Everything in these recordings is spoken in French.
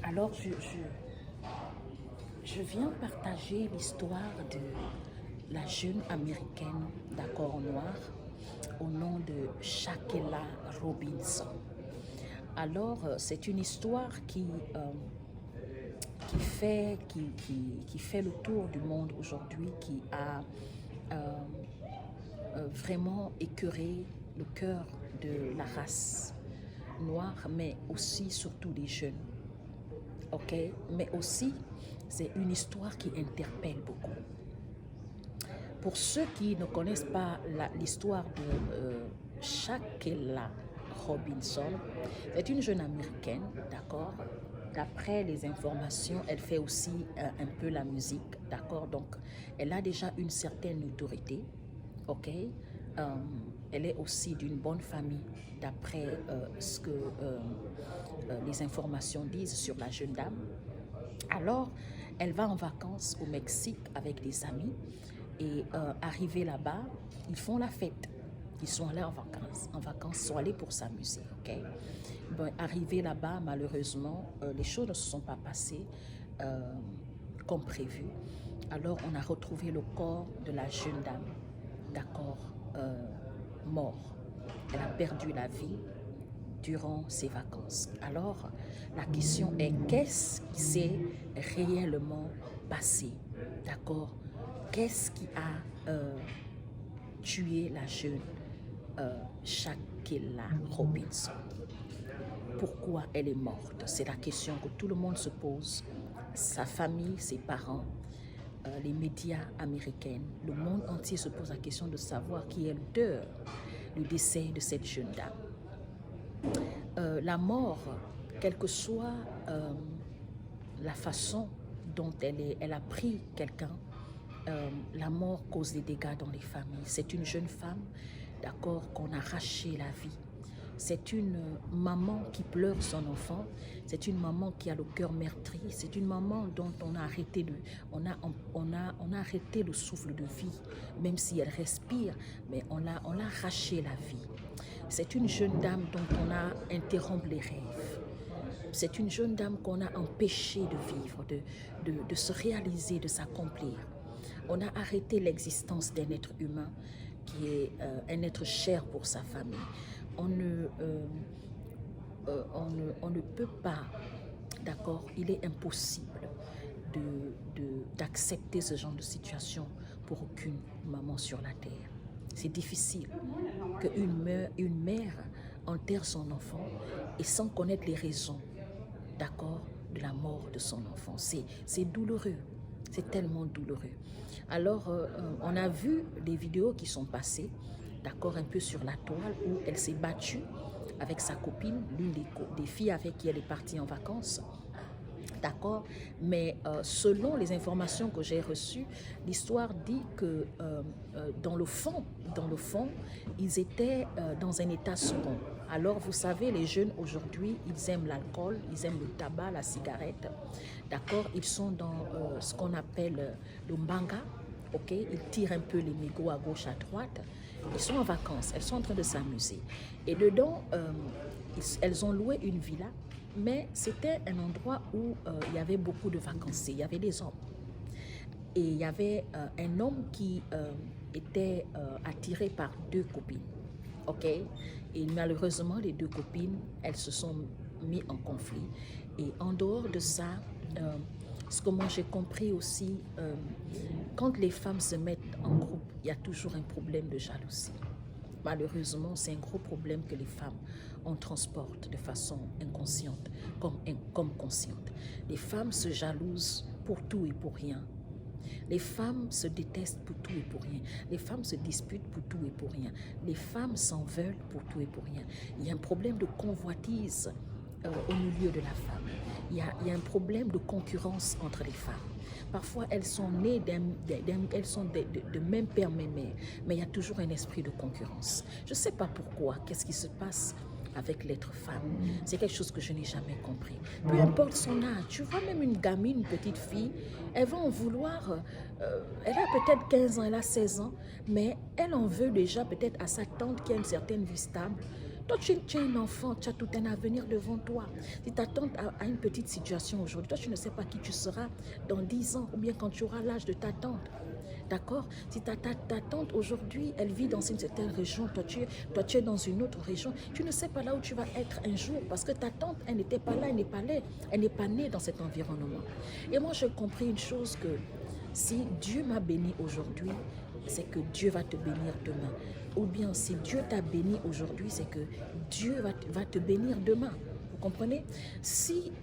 Alors, je viens partager l'histoire de la jeune américaine, d'accord, noire, au nom de Shakela Robinson. Alors, c'est une histoire qui fait le tour du monde aujourd'hui, qui a vraiment écœuré le cœur de la race noire, mais aussi surtout des jeunes. Ok, mais aussi c'est une histoire qui interpelle beaucoup. Pour ceux qui ne connaissent pas l'histoire de Shakela Robinson, c'est une jeune américaine, d'accord. D'après les informations, elle fait aussi un peu la musique, d'accord. Donc, elle a déjà une certaine autorité, ok. Elle est aussi d'une bonne famille, d'après ce que les informations disent sur la jeune dame. Alors, elle va en vacances au Mexique avec des amis et arrivée là-bas, ils font la fête. Ils sont allés en vacances, sont allés pour s'amuser, ok? Bon, arrivée là-bas, malheureusement, les choses ne se sont pas passées comme prévu. Alors, on a retrouvé le corps de la jeune dame, d'accord, mort. Elle a perdu la vie durant ses vacances. Alors, la question est, qu'est-ce qui s'est réellement passé? D'accord? Qu'est-ce qui a tué la jeune Shakela Robinson? Pourquoi elle est morte? C'est la question que tout le monde se pose. Sa famille, ses parents, les médias américains, le monde entier se pose la question de savoir qui est l'auteur du décès de cette jeune dame. La mort, quelle que soit la façon dont elle a pris quelqu'un, la mort cause des dégâts dans les familles. C'est une jeune femme, d'accord, qu'on a arraché la vie. C'est une maman qui pleure son enfant. C'est une maman qui a le cœur meurtri. C'est une maman dont on a arrêté arrêté le souffle de vie, même si elle respire, mais on a arraché la vie. C'est une jeune dame dont on a interrompu les rêves. C'est une jeune dame qu'on a empêché de vivre, de se réaliser, de s'accomplir. On a arrêté l'existence d'un être humain qui est un être cher pour sa famille. On ne peut pas, d'accord, il est impossible d'accepter ce genre de situation pour aucune maman sur la terre. C'est difficile qu'une mère enterre son enfant et sans connaître les raisons, d'accord, de la mort de son enfant. C'est douloureux, c'est tellement douloureux. Alors, on a vu des vidéos qui sont passées, d'accord, un peu sur la toile, où elle s'est battue avec sa copine, l'une des filles avec qui elle est partie en vacances. D'accord, mais selon les informations que j'ai reçues, l'histoire dit que dans le fond, ils étaient dans un état second. Alors, vous savez, les jeunes aujourd'hui, ils aiment l'alcool, ils aiment le tabac, la cigarette. D'accord, ils sont dans ce qu'on appelle le mbanga. Ok, ils tirent un peu les mégots à gauche, à droite. Ils sont en vacances, elles sont en train de s'amuser. Et dedans, elles ont loué une villa. Mais c'était un endroit où il y avait beaucoup de vacanciers, il y avait des hommes. Et il y avait un homme qui était attiré par deux copines. Ok? Et malheureusement, les deux copines, elles se sont mises en conflit. Et en dehors de ça, ce que moi j'ai compris aussi, quand les femmes se mettent en groupe, il y a toujours un problème de jalousie. Malheureusement, c'est un gros problème que les femmes, on transporte de façon inconsciente comme consciente. Les femmes se jalousent pour tout et pour rien. Les femmes se détestent pour tout et pour rien. Les femmes se disputent pour tout et pour rien. Les femmes s'en veulent pour tout et pour rien. Il y a un problème de convoitise au milieu de la femme. Il y a un problème de concurrence entre les femmes. Parfois, elles sont nées elles sont de même père, même mère, mais il y a toujours un esprit de concurrence. Je ne sais pas pourquoi, qu'est-ce qui se passe avec l'être femme. C'est quelque chose que je n'ai jamais compris. Peu importe son âge, tu vois même une gamine, une petite fille, elle va en vouloir, elle a peut-être 15 ans, elle a 16 ans, mais elle en veut déjà peut-être à sa tante qui a une certaine vie stable. Toi, tu es un enfant, tu as tout un avenir devant toi. Si tu attends à une petite situation aujourd'hui, toi, tu ne sais pas qui tu seras dans 10 ans ou bien quand tu auras l'âge de ta tante. D'accord? Si ta tante aujourd'hui, elle vit dans une certaine région, toi tu es dans une autre région, tu ne sais pas là où tu vas être un jour parce que ta tante, elle n'était pas là, elle n'est pas née dans cet environnement. Et moi, j'ai compris une chose que si Dieu m'a béni aujourd'hui, c'est que Dieu va te bénir demain. Ou bien si Dieu t'a béni aujourd'hui, c'est que Dieu va te bénir demain. Vous comprenez? Si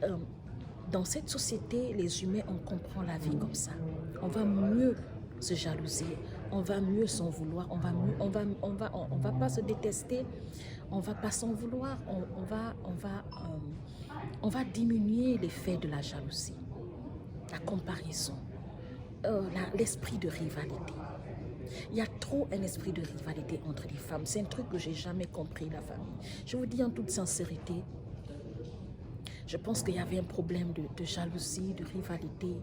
dans cette société, les humains, on comprend la vie comme ça, on va mieux se jalouser, on va mieux s'en vouloir, on va pas se détester, on va pas s'en vouloir, on va diminuer l'effet de la jalousie, la comparaison, l'esprit de rivalité. Il y a trop un esprit de rivalité entre les femmes. C'est un truc que j'ai jamais compris, la famille. Je vous dis en toute sincérité, je pense qu'il y avait un problème de jalousie, de rivalité,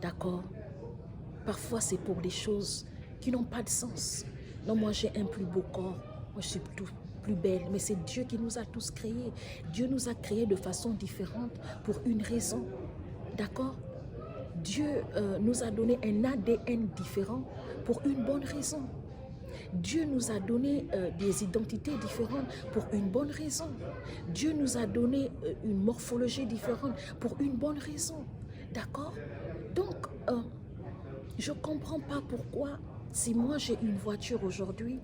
d'accord? Parfois, c'est pour des choses qui n'ont pas de sens. Non, moi, j'ai un plus beau corps. Moi, je suis plus belle. Mais c'est Dieu qui nous a tous créés. Dieu nous a créés de façon différente pour une raison. D'accord? Dieu nous a donné un ADN différent pour une bonne raison. Dieu nous a donné des identités différentes pour une bonne raison. Dieu nous a donné une morphologie différente pour une bonne raison. D'accord? Donc, je ne comprends pas pourquoi, si moi j'ai une voiture aujourd'hui,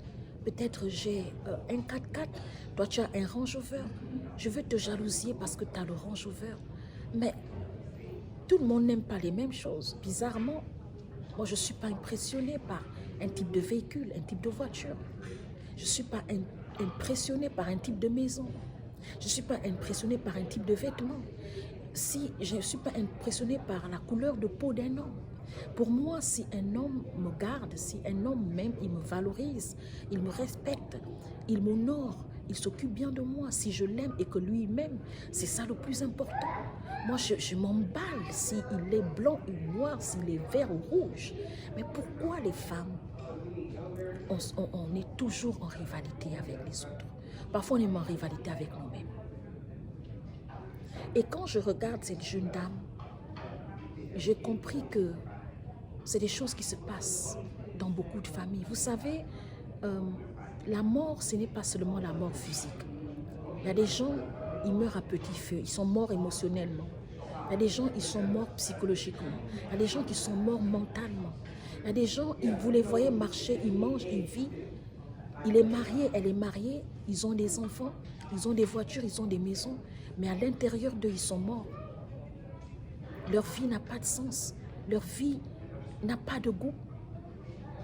peut-être j'ai un 4x4, toi tu as un Range Rover. Je veux te jalouser parce que tu as le Range Rover. Mais tout le monde n'aime pas les mêmes choses. Bizarrement, moi je ne suis pas impressionnée par un type de véhicule, un type de voiture. Je ne suis pas impressionnée par un type de maison. Je ne suis pas impressionnée par un type de vêtements. Si je ne suis pas impressionnée par la couleur de peau d'un homme. Pour moi, si un homme me garde, si un homme m'aime, il me valorise, il me respecte, il m'honore, il s'occupe bien de moi. Si je l'aime et que lui m'aime, c'est ça le plus important. Moi, je m'emballe s'il est blanc ou noir, s'il est vert ou rouge. Mais pourquoi les femmes, on est toujours en rivalité avec les autres? Parfois, on est en rivalité avec nous-mêmes. Et quand je regarde cette jeune dame, j'ai compris que c'est des choses qui se passent dans beaucoup de familles. Vous savez, la mort, ce n'est pas seulement la mort physique. Il y a des gens, ils meurent à petit feu, ils sont morts émotionnellement. Il y a des gens, ils sont morts psychologiquement. Il y a des gens qui sont morts mentalement. Il y a des gens, vous les voyez marcher, ils mangent, ils vivent. Il est marié, elle est mariée, ils ont des enfants, ils ont des voitures, ils ont des maisons. Mais à l'intérieur d'eux, ils sont morts. Leur vie n'a pas de sens. Leur vie n'a pas de goût.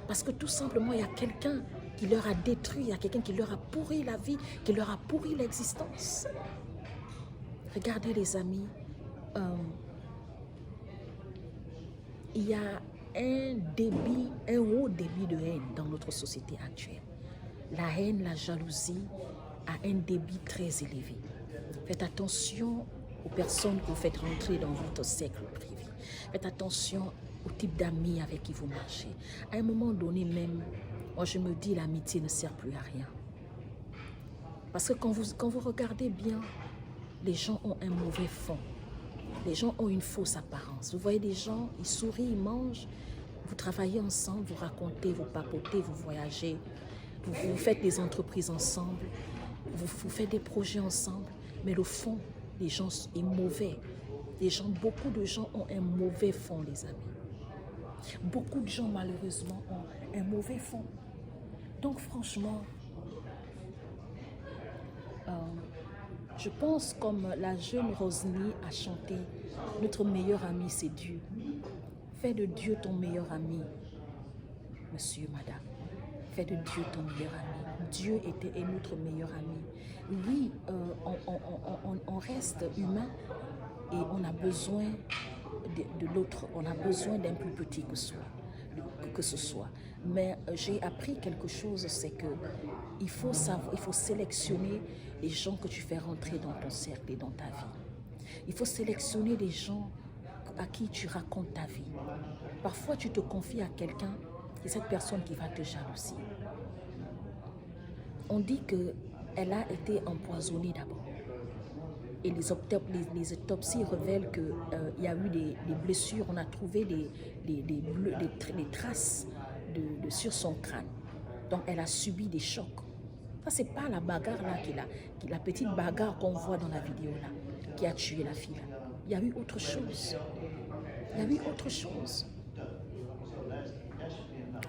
Parce que tout simplement, il y a quelqu'un qui leur a détruit, il y a quelqu'un qui leur a pourri la vie, qui leur a pourri l'existence. Regardez les amis, il y a un haut débit de haine dans notre société actuelle. La haine, la jalousie a un débit très élevé. Faites attention aux personnes que vous faites rentrer dans votre cercle privé. Faites attention au type d'amis avec qui vous marchez. À un moment donné même, moi je me dis l'amitié ne sert plus à rien. Parce que quand vous regardez bien, les gens ont un mauvais fond. Les gens ont une fausse apparence. Vous voyez des gens, ils sourient, ils mangent, vous travaillez ensemble, vous racontez, vous papotez, vous voyagez, vous faites des entreprises ensemble, vous faites des projets ensemble, mais le fond, les gens sont mauvais. Beaucoup de gens ont un mauvais fond, les amis. Beaucoup de gens, malheureusement, ont un mauvais fond. Donc, franchement, je pense comme la jeune Rosny a chanté, notre meilleur ami, c'est Dieu. Fais de Dieu ton meilleur ami, monsieur, madame. Fais de Dieu ton meilleur ami. Dieu est notre meilleur ami. Oui, on reste humain et on a besoin de l'autre. On a besoin d'un plus petit que ce soit. Mais j'ai appris quelque chose, c'est que il faut sélectionner les gens que tu fais rentrer dans ton cercle et dans ta vie. Il faut sélectionner les gens à qui tu racontes ta vie. Parfois, tu te confies à quelqu'un et cette personne qui va te jalouser. On dit que elle a été empoisonnée d'abord. Et les autopsies révèlent qu'il y a eu des blessures. On a trouvé des traces sur son crâne. Donc, elle a subi des chocs. Ça, ce n'est pas la bagarre là la petite bagarre qu'on voit dans la vidéo là, qui a tué la fille là. Il y a eu autre chose. Il y a eu autre chose.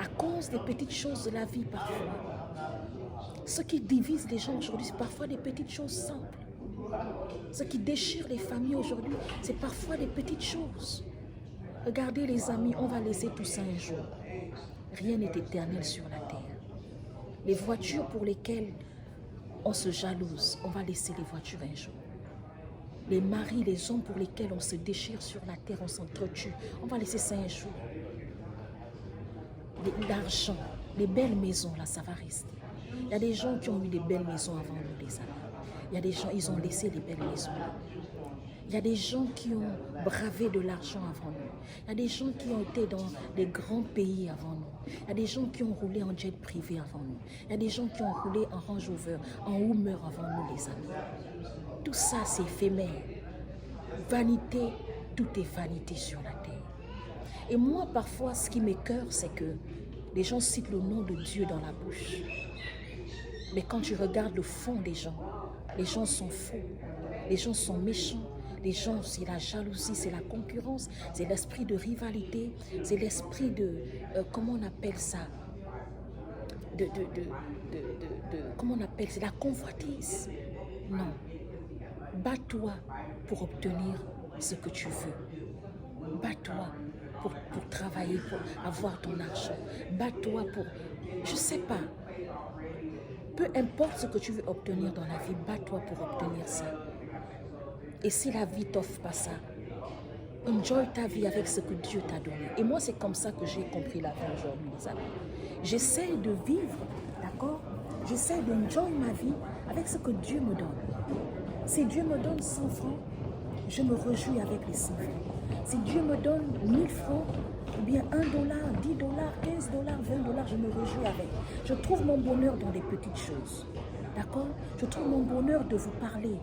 À cause des petites choses de la vie parfois. Ce qui divise les gens aujourd'hui, c'est parfois des petites choses simples. Ce qui déchire les familles aujourd'hui, c'est parfois des petites choses. Regardez les amis, on va laisser tout ça un jour. Rien n'est éternel sur la terre. Les voitures pour lesquelles on se jalouse, on va laisser les voitures un jour. Les maris, les hommes pour lesquels on se déchire sur la terre, on s'entretue, on va laisser ça un jour. L'argent, les belles maisons, là, ça va rester. Il y a des gens qui ont eu des belles maisons avant nous, les amis. Il y a des gens, ils ont laissé les belles maisons. Il y a des gens qui ont bravé de l'argent avant nous. Il y a des gens qui ont été dans des grands pays avant nous. Il y a des gens qui ont roulé en jet privé avant nous. Il y a des gens qui ont roulé en Range Rover, en Hummer avant nous, les amis. Tout ça, c'est éphémère. Vanité, tout est vanité sur la terre. Et moi, parfois, ce qui m'écoeure, c'est que les gens citent le nom de Dieu dans la bouche. Mais quand tu regardes le fond des gens sont faux, les gens sont méchants, les gens, c'est la jalousie, c'est la concurrence, c'est l'esprit de rivalité, c'est l'esprit de, comment on appelle ça, comment on appelle, c'est la convoitise. Non, bats-toi pour obtenir ce que tu veux, bats-toi pour travailler, pour avoir ton argent, bats-toi pour, je ne sais pas, peu importe ce que tu veux obtenir dans la vie, bats-toi pour obtenir ça. Et si la vie t'offre pas ça, enjoy ta vie avec ce que Dieu t'a donné. Et moi, c'est comme ça que j'ai compris la vie aujourd'hui, les amis. J'essaie de vivre, d'accord? J'essaie d'enjoy ma vie avec ce que Dieu me donne. Si Dieu me donne 100 francs, je me réjouis avec les 100 francs. Si Dieu me donne 1000 francs, ou bien $1, $10, $15, $20, je me réjouis avec. Je trouve mon bonheur dans les petites choses. D'accord? Je trouve mon bonheur de vous parler,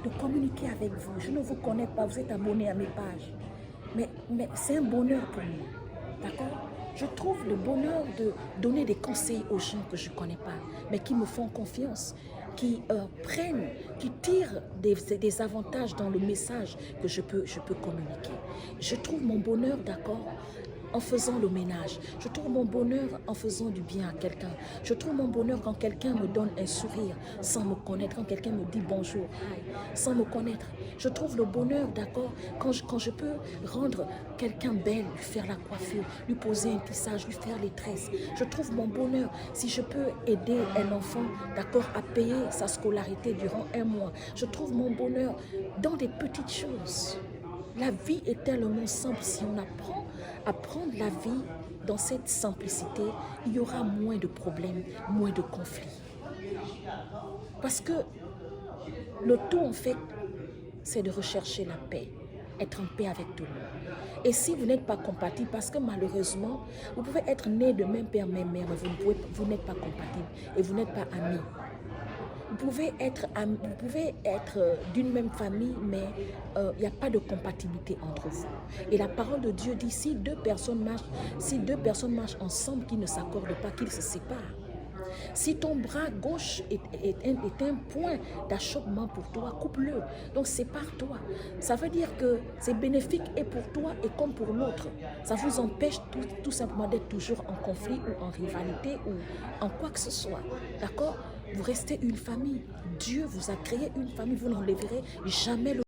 de communiquer avec vous. Je ne vous connais pas, vous êtes abonné à mes pages. Mais c'est un bonheur pour moi. D'accord? Je trouve le bonheur de donner des conseils aux gens que je ne connais pas, mais qui me font confiance, qui prennent, qui tirent des avantages dans le message que je peux communiquer. Je trouve mon bonheur, d'accord, en faisant le ménage. Je trouve mon bonheur en faisant du bien à quelqu'un. Je trouve mon bonheur quand quelqu'un me donne un sourire sans me connaître, quand quelqu'un me dit bonjour, hi, sans me connaître. Je trouve le bonheur, d'accord, quand je peux rendre quelqu'un belle, lui faire la coiffure, lui poser un tissage, lui faire les tresses. Je trouve mon bonheur si je peux aider un enfant, d'accord, à payer sa scolarité durant 1 mois. Je trouve mon bonheur dans des petites choses. La vie est tellement simple. Si on apprend à prendre la vie dans cette simplicité, il y aura moins de problèmes, moins de conflits. Parce que le tout, en fait, c'est de rechercher la paix, être en paix avec tout le monde. Et si vous n'êtes pas compatible, parce que malheureusement, vous pouvez être né de même père, même mère, mais vous n'êtes pas compatible et vous n'êtes pas amis. Vous pouvez être d'une même famille, mais il n'y a pas de compatibilité entre vous. Et la parole de Dieu dit, si deux personnes marchent ensemble, qu'ils ne s'accordent pas, qu'ils se séparent. Si ton bras gauche est un point d'achoppement pour toi, coupe-le. Donc sépare-toi. Ça veut dire que c'est bénéfique et pour toi et comme pour l'autre. Ça vous empêche tout simplement d'être toujours en conflit ou en rivalité ou en quoi que ce soit. D'accord? Vous restez une famille. Dieu vous a créé une famille. Vous n'enlèverez jamais le